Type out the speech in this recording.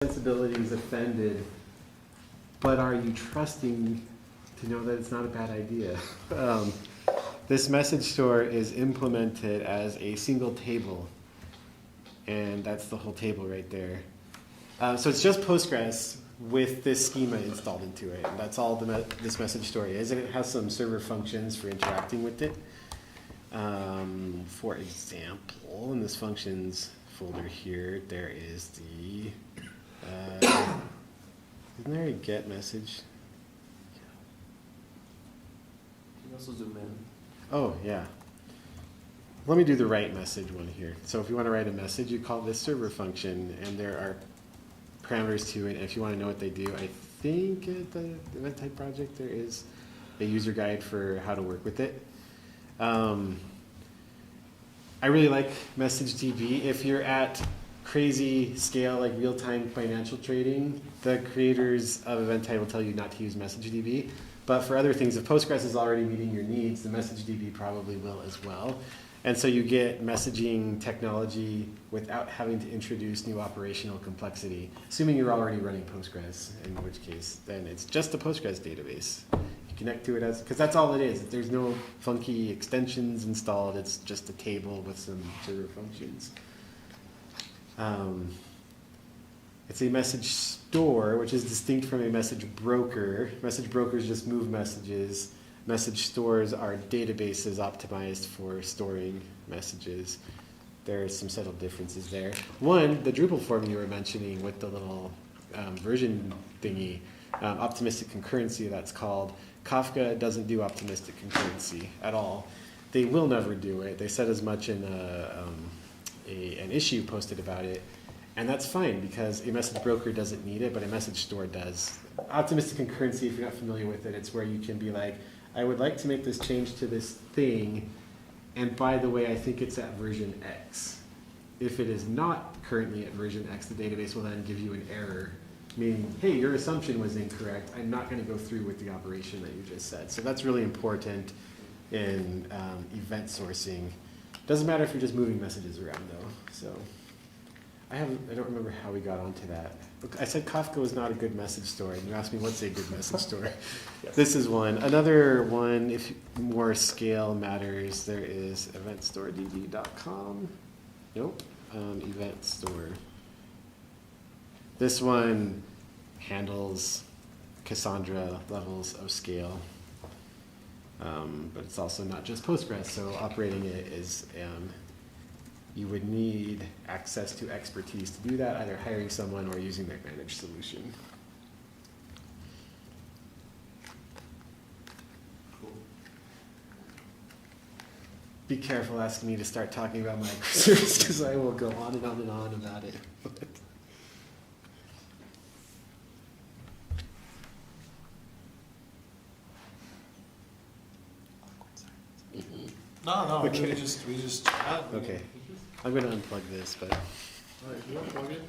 sensibilities offended, but are you trusting to know that it's not a bad idea? This message store is implemented as a single table, and that's the whole table right there. So it's just Postgres with this schema installed into it. And that's all this message store is, and it has some server functions for interacting with it. For example, in this functions folder here, there is the isn't there a get message? You can also zoom in. Oh, yeah. Let me do the write message one here. So if you want to write a message, you call this server function, and there are parameters to it. And if you want to know what they do, I think at the event type project there is a user guide for how to work with it. I really like MessageDB. If you're at crazy scale, like real-time financial trading, the creators of event type will tell you not to use MessageDB. But for other things, if Postgres is already meeting your needs, the MessageDB probably will as well. And so you get messaging technology without having to introduce new operational complexity, assuming you're already running Postgres, in which case then it's just a Postgres database. You connect to it as, because that's all it is. There's no funky extensions installed. It's just a table with some server functions. It's a message store, which is distinct from a message broker. Message brokers just move messages. Message stores are databases optimized for storing messages. There's some subtle differences there. One, the Drupal form you were mentioning with the little version thingy, optimistic concurrency that's called. Kafka doesn't do optimistic concurrency at all. They will never do it. They said as much in an issue posted about it. And that's fine because a message broker doesn't need it, but a message store does. Optimistic concurrency, if you're not familiar with it, it's where you can be like, I would like to make this change to this thing, and by the way, I think it's at version X. If it is not currently at version X, the database will then give you an error, meaning, hey, your assumption was incorrect. I'm not going to go through with the operation that you just said. So that's really important in event sourcing. Doesn't matter if you're just moving messages around, though. So. I don't remember how we got onto that. I said Kafka was not a good message store, and you asked me what's a good message store. Yes. This is one. Another one, if more scale matters, there is eventstoredb.com. Nope, event store. This one handles Cassandra levels of scale, but it's also not just Postgres, so operating it is you would need access to expertise to do that, either hiring someone or using their managed solution. Cool. Be careful asking me to start talking about microservices because I will go on and on and on about it. No, okay. we just chat. Okay. I'm going to unplug this, but. All right, you unplug it.